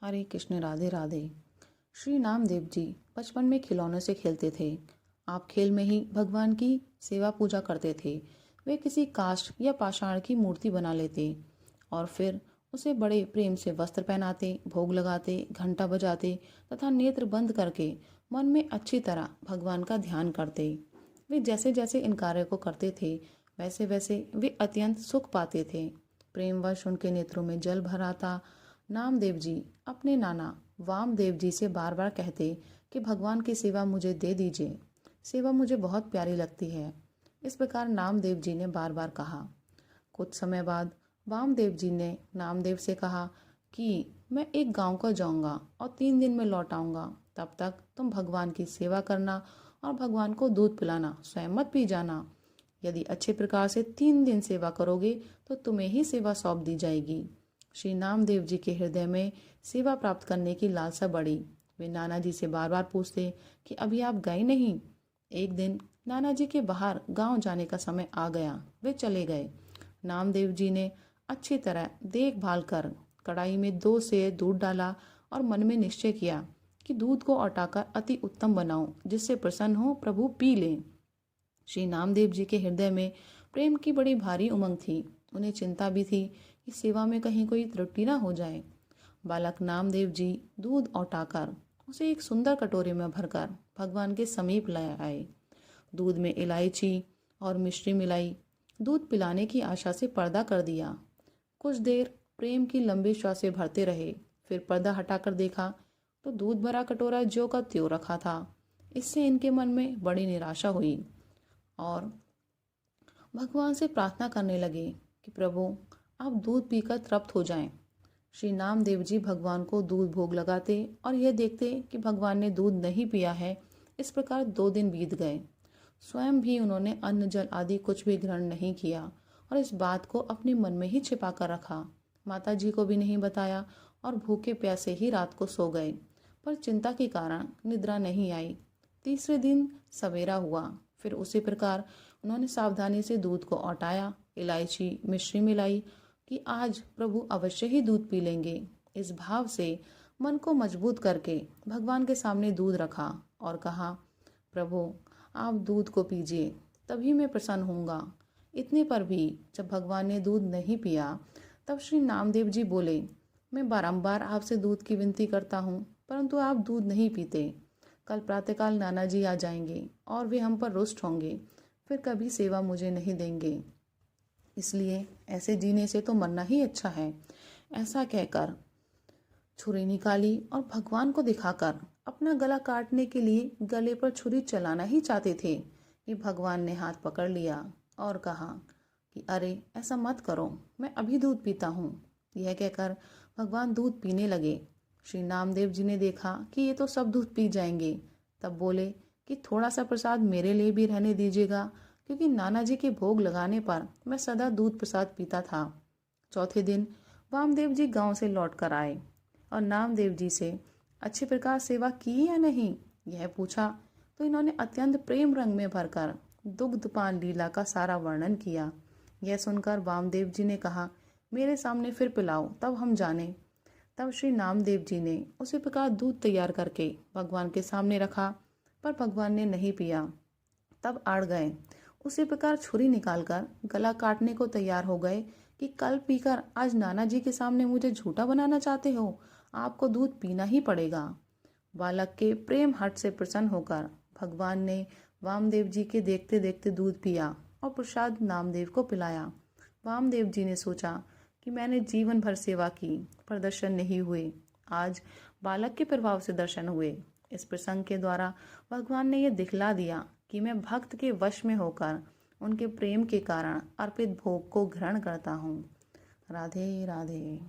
हरे कृष्ण, राधे राधे। श्री नामदेव जी बचपन में खिलौनों से खेलते थे। आप खेल में ही भगवान की सेवा पूजा करते थे। वे किसी काष्ठ या पाषाण की मूर्ति बना लेते और फिर उसे बड़े प्रेम से वस्त्र पहनाते, भोग लगाते, घंटा बजाते तथा नेत्र बंद करके मन में अच्छी तरह भगवान का ध्यान करते। वे जैसे जैसे इन कार्यों को करते थे वैसे वैसे वे अत्यंत सुख पाते थे। प्रेमवश उनके नेत्रों में जल भर आता। नामदेव जी अपने नाना वामदेव जी से बार बार कहते कि भगवान की सेवा मुझे दे दीजिए, सेवा मुझे बहुत प्यारी लगती है। इस प्रकार नामदेव जी ने बार बार कहा। कुछ समय बाद वामदेव जी ने नामदेव से कहा कि मैं एक गांव को जाऊंगा और 3 दिन में लौट आऊंगा। तब तक तुम भगवान की सेवा करना और भगवान को दूध पिलाना, स्वयं मत पी जाना। यदि अच्छे प्रकार से 3 दिन सेवा करोगे तो तुम्हें ही सेवा सौंप दी जाएगी। श्री नामदेव जी के हृदय में सेवा प्राप्त करने की लालसा बढ़ी। वे नाना जी से बार बार पूछते कि अभी आप गए नहीं। एक दिन नाना जी के बाहर गांव जाने का समय आ गया। वे चले गए। नामदेव जी ने अच्छी तरह देखभाल कर कढ़ाई में 2 सेर दूध डाला और मन में निश्चय किया कि दूध को औटाकर अति उत्तम बनाऊं, जिससे प्रसन्न हो प्रभु पी लें। श्री नामदेव जी के हृदय में प्रेम की बड़ी भारी उमंग थी। उन्हें चिंता भी थी कि सेवा में कहीं कोई त्रुटि न हो जाए। बालक नामदेव जी दूध औटाकर उसे एक सुंदर कटोरे में भरकर भगवान के समीप लाए आए। दूध में इलायची और मिश्री मिलाई। दूध पिलाने की आशा से पर्दा कर दिया। कुछ देर प्रेम की लंबी श्वासें भरते रहे। फिर पर्दा हटाकर देखा तो दूध भरा कटोरा ज्यों का त्यों रखा था। इससे इनके मन में बड़ी निराशा हुई और भगवान से प्रार्थना करने लगे कि प्रभु आप दूध पीकर तृप्त हो जाएं। श्री नामदेव जी भगवान को दूध भोग लगाते और यह देखते कि भगवान ने दूध नहीं पिया है। इस प्रकार 2 दिन बीत गए। स्वयं भी उन्होंने अन्न जल आदि कुछ भी ग्रहण नहीं किया और इस बात को अपने मन में ही छिपा कर रखा। माता जी को भी नहीं बताया और भूखे प्यासे ही रात को सो गए। पर चिंता के कारण निद्रा नहीं आई। तीसरे दिन सवेरा हुआ। फिर उसी प्रकार उन्होंने सावधानी से दूध को औटाया, इलायची मिश्री मिलाई कि आज प्रभु अवश्य ही दूध पी लेंगे। इस भाव से मन को मजबूत करके भगवान के सामने दूध रखा और कहा, प्रभु आप दूध को पीजिए, तभी मैं प्रसन्न होऊंगा। इतने पर भी जब भगवान ने दूध नहीं पिया तब श्री नामदेव जी बोले, मैं बारंबार आपसे दूध की विनती करता हूँ परंतु आप दूध नहीं पीते। कल प्रातःकाल नाना जी आ जाएंगे और वे हम पर रुष्ट होंगे, फिर कभी सेवा मुझे नहीं देंगे। इसलिए ऐसे जीने से तो मरना ही अच्छा है। ऐसा कहकर छुरी निकाली और भगवान को दिखाकर अपना गला काटने के लिए गले पर छुरी चलाना ही चाहते थे कि भगवान ने हाथ पकड़ लिया और कहा कि अरे ऐसा मत करो, मैं अभी दूध पीता हूँ। यह कहकर भगवान दूध पीने लगे। श्री नामदेव जी ने देखा कि ये तो सब दूध पी जाएंगे। तब बोले कि थोड़ा सा प्रसाद मेरे लिए भी रहने दीजिएगा, क्योंकि नाना जी के भोग लगाने पर मैं सदा दूध प्रसाद पीता था। चौथे दिन वामदेव जी गांव से लौट कर आए और नामदेव जी से अच्छी प्रकार सेवा की या नहीं यह पूछा तो इन्होंने अत्यंत प्रेम रंग में भरकर दुग्धपान लीला का सारा वर्णन किया। यह सुनकर वामदेव जी ने कहा, मेरे सामने फिर पिलाओ, तब हम जाने। तब श्री नामदेव जी ने उसी प्रकार दूध तैयार करके भगवान के सामने रखा, पर भगवान ने नहीं पिया। तब अड़ गए। उसी प्रकार छुरी निकालकर गला काटने को तैयार हो गए कि कल पीकर आज नाना जी के सामने मुझे झूठा बनाना चाहते हो, आपको दूध पीना ही पड़ेगा। बालक के प्रेम हट से प्रसन्न होकर भगवान ने वामदेव जी के देखते देखते दूध पिया और प्रसाद नामदेव को पिलाया। वामदेव जी ने सोचा कि मैंने जीवन भर सेवा की पर दर्शन नहीं हुए, आज बालक के प्रभाव से दर्शन हुए। इस प्रसंग के द्वारा भगवान ने यह दिखला दिया कि मैं भक्त के वश में होकर उनके प्रेम के कारण अर्पित भोग को ग्रहण करता हूँ। राधे राधे।